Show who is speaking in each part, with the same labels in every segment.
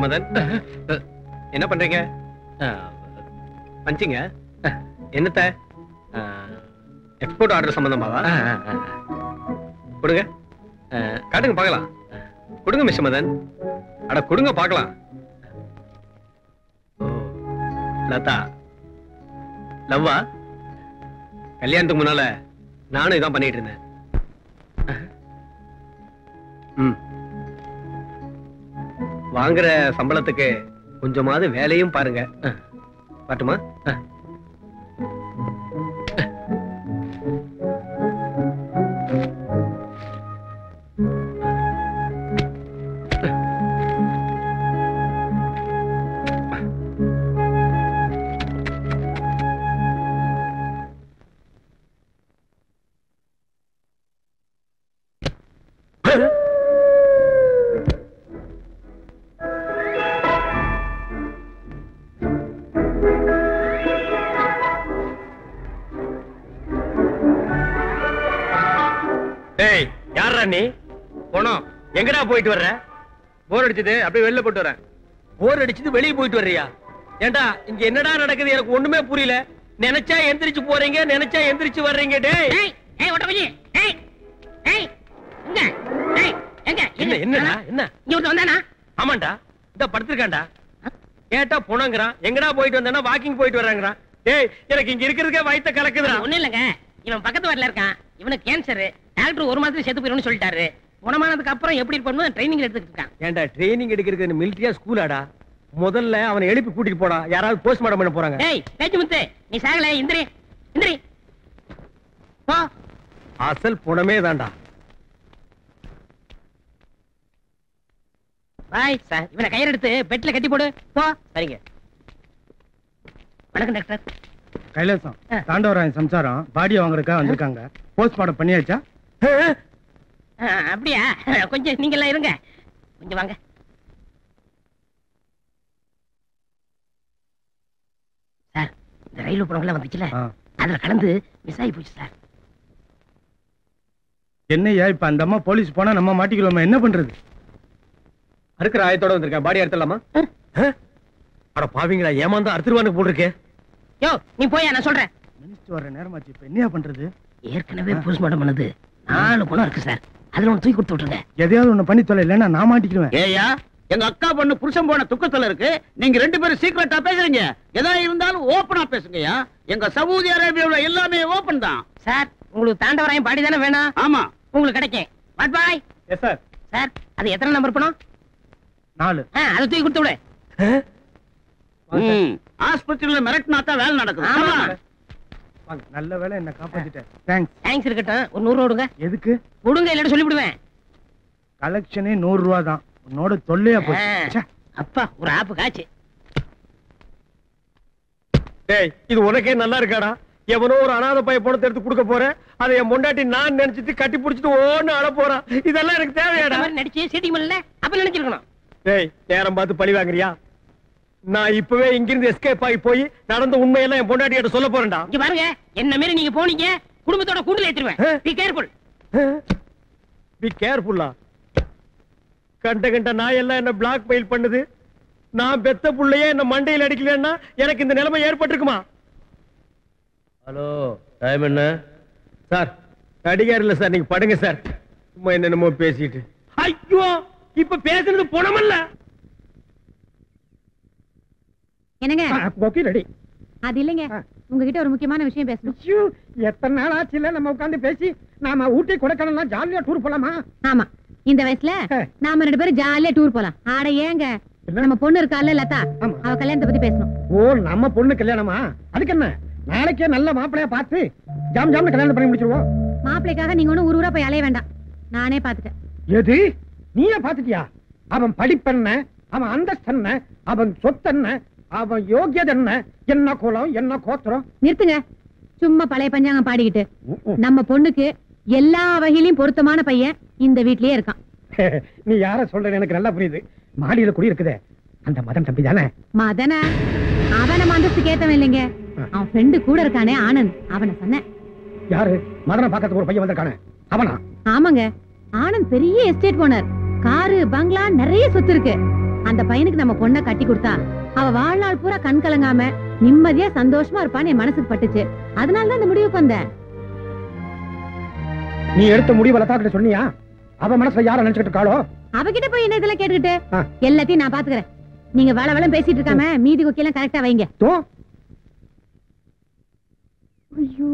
Speaker 1: மதன். என்ன பண்றீங்க? பஞ்சிங்க. என்னத்த? எக்ஸ்போர்ட் ஆர்டர் சம்பந்தமாவா? கொடுங்க, காட்டுங்க பார்க்கலாம். கொடுங்க மிஸ்டர் மதன். அட கொடுங்க பார்க்கலாம். லதா, லவ்வா? கல்யாணத்துக்கு முன்னால நானும் இதான் பண்ணிட்டு இருந்தேன். வாங்குற சம்பளத்துக்கு கொஞ்சமாவது வேலையும் பாருங்க. பாட்டுமா? நீ போனோம் எங்கடா போயிட்டு வர்ற? போர் அடிச்சது அப்படியே வெளில போட்டு வரேன். போர் அடிச்சது வெளியே போயிட்டு வர்றியா? ஏண்டா இங்க என்னடா நடக்குது எனக்கு ஒண்ணுமே புரியல. நினைச்சா எந்திரிச்சு போறீங்க, நினைச்சா எந்திரிச்சு வர்றீங்க. டேய்
Speaker 2: ஏய் ஓட்டபதி, ஏய் ஏய் எங்க ஏய் எங்க
Speaker 1: என்னடா என்ன
Speaker 2: இங்க வந்து வந்தானா?
Speaker 1: ஆமாண்டா, இத படுத்துர்க்கான்டா. கேட்டா போனங்கறான். எங்கடா போயிட்டு வந்தானா? வாக்கிங் போயிட்டு வர்றாங்கறான். டேய் எனக்கு இங்க இருக்கிறதுக்கே வயித்த கலக்குதுடா.
Speaker 2: ஒண்ணு இல்லங்க, இவன் பக்கத்து வார்டுல இருக்கான். இவனுக்கு கேன்சர். டாக்டர் ஒரு மாசத்துல செத்து போயிடும்னு சொல்லிட்டாரு. குணமானதுக்கு அப்புறம் எப்படி பண்ணணும் ட்ரைனிங் எடுத்துக்கிட்டு இருக்கான்.
Speaker 1: ஏண்டா ட்ரைனிங் எடுக்கிறது மிலிட்டரியா ஸ்கூலாடா? முதல்ல அவனை எழுப்பி கூட்டிட்டு போடா. யாராவது போஸ்ட்மார்ட்டம் பண்ண போறாங்க.
Speaker 2: டேய் பேச்சுமுத்து, நீ சாகல. இந்திரி இந்திரி போ.
Speaker 1: அசல் புணமே தான்டா.
Speaker 2: பாய் சார், இவனை கயிறு எடுத்து பெட்ல கட்டி போடு. போ. சரிங்க. வணக்கம் டாக்டர்.
Speaker 3: கைலாசம், தாண்டவராயன் சம்சாரம் பாடியை வாங்குறதுக்காக வந்திருக்காங்க. போஸ்ட்மார்ட்டம் பண்ணியாச்சா?
Speaker 2: அப்படியா? கொஞ்சம் நீங்க எல்லாம் இருங்க, கொஞ்சம் வாங்க. சார், இந்த ரயில் போனவங்களாம் வந்துச்சுல, அதுல கலந்து மிஸ் ஆகி போச்சு சார்.
Speaker 3: என்னையா இப்ப அந்த அம்மா போலீஸ் போனா நம்ம மாட்டிக்கிறோமா? என்ன பண்றது?
Speaker 1: அறுக்கிற ஆயத்தோட வந்திருக்கேன். பாடி அறுத்தலாமா? அட பாவிங்களா, ஏமாந்தா அறுத்துருவானுக்கு போட்டிருக்கே.
Speaker 2: யோ நீ போயா, நான் சொல்றேன்.
Speaker 3: மினிஸ்டர் வர நேரமாச்சு, இப்ப என்னையா பண்றது?
Speaker 2: ஏற்கனவே போஸ்ட்மார்ட்டம் பண்ணது 4 பணம் இருக்கு சார். அதுல ஒண்ணு தூக்கி கொடுத்து விட்டுருங்க.
Speaker 3: எதையாவது ஒண்ணு பண்ணி தொலை, இல்லைன்னா நான் மாட்டிக்குவேன்.
Speaker 4: ஏயா, எங்க அக்கா பொண்ணு புருஷன் போன துக்கத்துல இருக்கு. நீங்க 2 பேரும் சீக்கிரட்டா பேசுறீங்க. எதா இருந்தாலும் ஓபனா பேசுங்கயா. எங்க சவுதி அரேபியாவுல எல்லாமே ஓபன் தான்.
Speaker 2: சார், உங்களுக்கு தாண்டவராயன் பாடி தானே வேணும்?
Speaker 4: ஆமா,
Speaker 2: உங்களுக்கு கிடைக்கும். What bye.
Speaker 3: Yes sir.
Speaker 2: Sir, அது எத்தனை நம்பர் பணம்?
Speaker 3: 4.
Speaker 2: அதை தூக்கி கொடுத்து விடு.
Speaker 4: ஆஸ்பத்திரியில மிரட்டினா தான் வேலை நடக்குது.
Speaker 3: நல்ல வேலை என்ன காப்பாத்திட்டேன். தேங்க்ஸ்.
Speaker 2: தேங்க்ஸ் இருக்கட்டும். ஒரு 100 ரூபா கொடுங்க.
Speaker 3: எதுக்கு?
Speaker 2: கொடுங்க, இல்லன்னு சொல்லி விடுவேன்.
Speaker 3: கலெக்ஷனே 100 ரூபா தான். உன்னோட தொல்லையா போச்சு.
Speaker 2: அப்பா, ஒரு ஆப்பு காச்சு.
Speaker 1: டேய், இது உனக்கே நல்லா இருக்காடா? எவனோ ஒரு அனாதை பைய பணத்தை எடுத்து கொடுக்க போறேன். அதை என் பொண்டாட்டி நான் நினைச்சிட்டு கட்டி பிடிச்சிட்டு ஓன்னு அழ போறான். இதெல்லாம் எனக்கு தேவையாடா?
Speaker 2: நடிச்சு சீட்டி மல்ல அப்ப நினைச்சிருக்கணும்.
Speaker 1: டேய், நேரம் பார்த்து பழி வாங்குறியா? நான் இப்பவே இங்கிருந்து எஸ்கேப் ஆகி போய் நடந்த உண்மையெல்லாம் என் பொண்டாட்டி கிட்ட சொல்ல போறேன்டா.
Speaker 2: இங்க பாருங்க, என்ன மாரி நீங்க போனீங்க, குடும்பத்தோட கூண்டுல ஏத்துருவேன். Be careful.
Speaker 1: பி கேர்ஃபுல்லா? கண்ட நாய் எல்லாம் என்ன பிளாக் மெயில் பண்ணுது. நான் பெத்த புள்ளையே என்ன மண்டையில் அடிக்கலன்னா எனக்கு இந்த நிலைமை ஏற்பட்டிருக்குமா? ஹலோ, டைம் என்ன சார்? நடிகார் இல்ல சார், நீங்க படுங்க சார். சும்மா என்னென்னமோ பேசிட்டு. ஐயோ, இப்ப பேசுறது பணமல்ல.
Speaker 5: என்னங்க?
Speaker 3: ரெடி.
Speaker 5: அது இல்லைங்க, உங்ககிட்ட ஒரு முக்கியமான விஷயம் பேசணும்.
Speaker 3: எத்தனை நாள் ஆச்சுல நம்ம உட்கார்ந்து பேசி? நாம ஊட்டி கொடைக்கானல் ஜாலியா டூர் போலாமா?
Speaker 5: ஆமா, இந்த வயசுல நாம 2 பேரும் ஜாலியா டூர் போலாம். ஆட ஏங்க, நம்ம பொண்ணு இருக்கால லதா, அவ கல்யாணத்தை பத்தி பேசணும்.
Speaker 3: ஓ, நம்ம பொண்ணு கல்யாணமா? அதுக்கு என்ன, நாளைக்கே நல்ல மாப்பிளையா பார்த்து ஜாம் ஜாம்னு கல்யாணம் பண்ணி முடிச்சிருவோம்.
Speaker 5: மாப்பிளைக்காக நீங்க ஒண்ணு ஊரூரா போய் அலைய வேண்டாம், நானே பாத்துட்டேன்.
Speaker 3: எது? நீயே பாத்துட்டியா? அவன் படிப்பென்ன, அவன் அந்தஸ்தென்ன, அவன் சொத்தென்ன, அவன் யோகியது என்ன, என்ன குலம், என்ன கோத்திரம்?
Speaker 5: நிறுத்துங்க, சும்மா பழைய பஞ்சாங்கம் பாடிக்கிட்டு. நம்ம பொண்ணுக்கு எல்லா வகையிலும் பொருத்தமான பையன் இந்த வீட்லயே இருக்கான்.
Speaker 3: நீ யார சொல்ற எனக்கு நல்லா புரியுது. மாடியில குடி இருக்குதே, அந்த மதன் தம்பி தானே?
Speaker 5: மதனா? அவன் நம்ம அந்தஸ்து கேட்டவன் இல்லைங்க, அவன் ஃப்ரெண்டு கூட இருக்கானே ஆனந்த், அவனை சொன்னேன்.
Speaker 3: யாரு? மதனை பார்க்கறதுக்கு ஒரு பையன் வந்திருக்கானே, அவனா?
Speaker 5: ஆமாங்க, ஆனந்த் பெரிய எஸ்டேட் ஓனர், காரு பங்களா நிறைய சொத்து இருக்கு. அந்த பையனுக்கு நம்ம பொண்ணை கட்டி கொடுத்தா அவ வாழ்நாள் பூரா கண் கலங்காம நிம்மதியா சந்தோஷமா இருப்பான்னு என் மனசுக்கு பட்டுச்சு. அதனாலதான் இந்த முடிவுக்கு வந்தேன்.
Speaker 3: நீ எடுத்த முடிவு லதாக்கிட்ட சொன்னியா? அவ மனசுல யார நினைச்சுக்கிட்டு இருக்காளோ?
Speaker 5: அவகிட்ட போய் என்ன இதெல்லாம் கேட்டுக்கிட்டு எல்லாத்தையும் நான் பாத்துக்கிறேன். நீங்க வள வளம் பேசிட்டு இருக்காம மீதி கொக்கியெல்லாம் கரெக்டா வைங்க.
Speaker 6: ஐயோ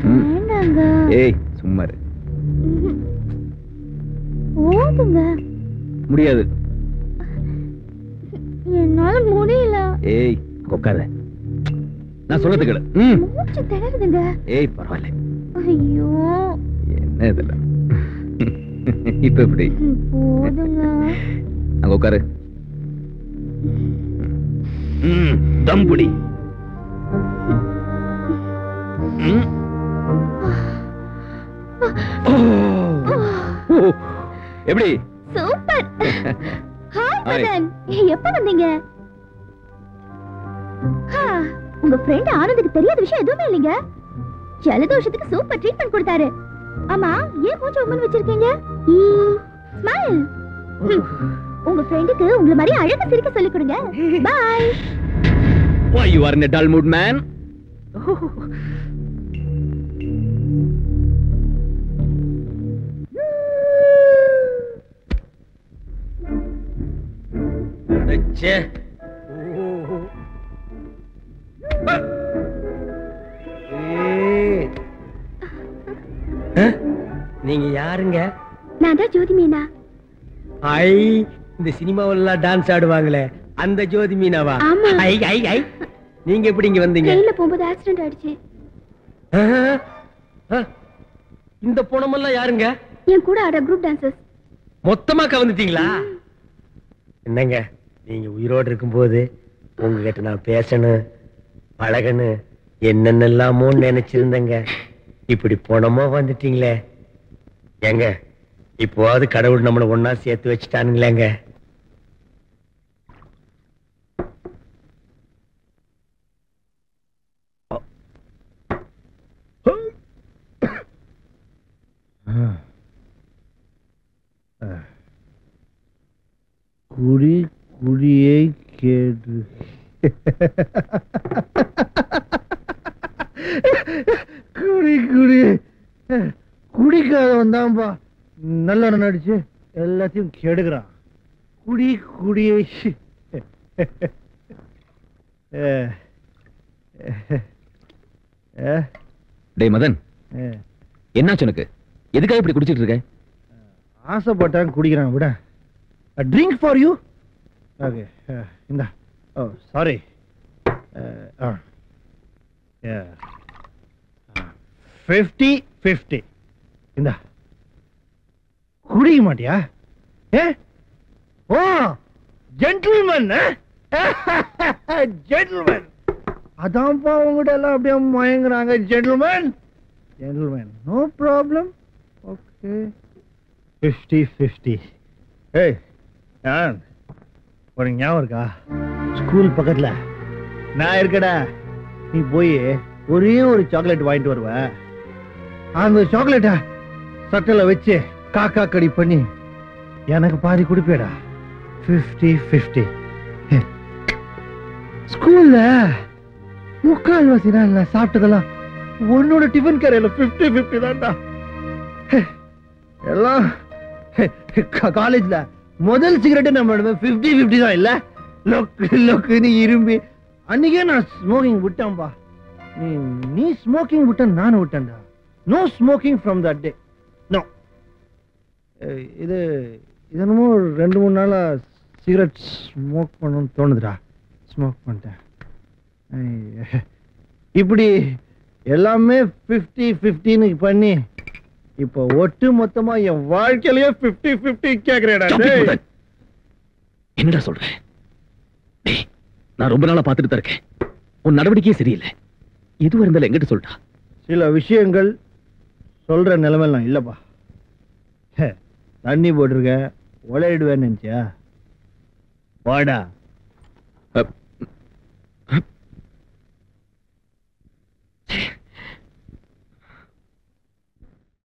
Speaker 6: வேண்டாங்க.
Speaker 7: ஏய் சும்மா இரு.
Speaker 6: போதுங்க.
Speaker 7: முடியாது.
Speaker 6: என்னால முடியல.
Speaker 7: ஏய் உட்கார. நான் சொல்றது கேளு.
Speaker 6: மூச்சு திணறுதுங்க.
Speaker 7: ஏய் பரவாயில்ல.
Speaker 6: ஐயோ
Speaker 7: என்ன இதெல்லாம்? இப்ப எப்படி?
Speaker 6: போதுங்க.
Speaker 7: அங்க உட்காரு. தம்புடி. எப்படி?
Speaker 6: சூப்பர். ஹாய் மதன், எப்ப வந்தீங்க? உங்க ஃப்ரெண்ட் ஆனந்துக்கு தெரியாத விஷயம் எதுவுமே இல்லைங்க. ஜலதோஷத்துக்கு சூப்பர் ட்ரீட்மெண்ட் கொடுத்தாரு. ஆமா, ஏன் மூச்சு உம்மன் வச்சிருக்கீங்க? ஸ்மைல். உங்க ஃப்ரெண்டுக்கு உங்கள மாதிரி அழகா சிரிக்க சொல்லி கொடுங்க. By.
Speaker 7: Why you are in a dull mood, man?
Speaker 1: ச்சே. நீங்க யாருங்க?
Speaker 6: நான் தான் ஜோதி மீனா.
Speaker 1: ஐ, இந்த சினிமாவெல்லாம் டான்ஸ் ஆடுவாங்களே அந்த ஜோதி மீனாவா?
Speaker 6: ஆமா.
Speaker 1: ஐ ஐ ஐ. நீங்க எப்படி இங்க வந்தீங்க?
Speaker 6: ட்ரெயின்ல போகும்போது ஆக்சிடென்ட் ஆயிடுச்சு.
Speaker 1: இந்த பொணமெல்லாம் யாருங்க?
Speaker 6: என் கூட ஆட குரூப் டான்சர்ஸ்.
Speaker 1: மொத்தமா கவனிட்டீங்களா? என்னங்க நீங்க உயிரோடு இருக்கும்போது உங்ககிட்ட நான் பேசணும் பழகணும் என்னென்னலாமோ நினைச்சிருந்தேங்க. இப்படி பொணமா வந்துட்டீங்களே. ஏங்க இப்போவாது கடவுள் நம்மளை ஒன்னா சேர்த்து வச்சுட்டானுங்களேங்க.
Speaker 8: குடி குடியை கேடு. குடி குடி குடிக்காதவன் தான்பா நல்ல நடிச்சு எல்லாத்தையும் கெடுக்கிறான். குடி குடியை.
Speaker 7: டேய் மதன், என்னாச்சு உனக்கு? எதுக்காக இப்படி குடிச்சிட்டு இருக்க?
Speaker 8: ஆசைப்பட்டான் குடிக்கிறான். விட ட்ரிங்க் ஃபார் யூ. ஓகே இந்த. ஓ சாரி. 50-50 இந்த. குடிக்க மாட்டியா? ஓ ஜென்டில்மேன். ஜென்டில்மேன் அதான்ப்பா உங்ககிட்ட எல்லாம் அப்படியே மயங்குறாங்க. Gentleman gentleman no problem. Okay 50-50. ஏய் உனக்கு ஞாபகம் இருக்கா? ஸ்கூல் பக்கத்துல நான் இருக்கடா. நீ போய் ஒரே ஒரு சாக்லேட் வாங்கிட்டு வருவ. அந்த சாக்லேட்டை சட்டையில வச்சு காக்கா கடி பண்ணி எனக்கு பாதி குடிப்பேடா. 50-50. ஸ்கூல்ல முக்கால்வாசி நான் சாப்பிட்டதெல்லாம் உன்னோட டிஃபன் கரையில 50-50 தான்டா. எல்லாம் காலேஜ்ல முதல் சிகரெட் நம்ம 50-50 தான். இல்ல லொக்கு லொக்குன்னு இரும்பி அன்னைக்கே நான் ஸ்மோக்கிங் விட்டேன்பா. நீ ஸ்மோக்கிங் விட்ட நானும் விட்டேன்டா. No smoking from that day. No. இது என்னமோ 2-3 நாளா சிகரெட் ஸ்மோக் பண்ணணும்னு தோணுதுடா. ஸ்மோக் பண்ணிட்டேன். இப்படி எல்லாமே 50-50 பண்ணி இப்ப ஒட்டு மொத்தமா என் வாழ்க்கையிலேயே 50-50 கேக்குறேடா.
Speaker 7: என்னடா சொல்ற? நான் ரொம்ப நாளா பாத்துட்டு தான் இருக்கேன். உன் நடவடிக்கையே சரியில்லை. எதுவா இருந்தாலும் எங்கிட்ட சொல்லிட்டா.
Speaker 8: சில விஷயங்கள் சொல்ற நிலைமைலாம் இல்லப்பா. தண்ணி போட்டிருக்க உழையிடுவேன்னு நினைச்சியா? வாடா.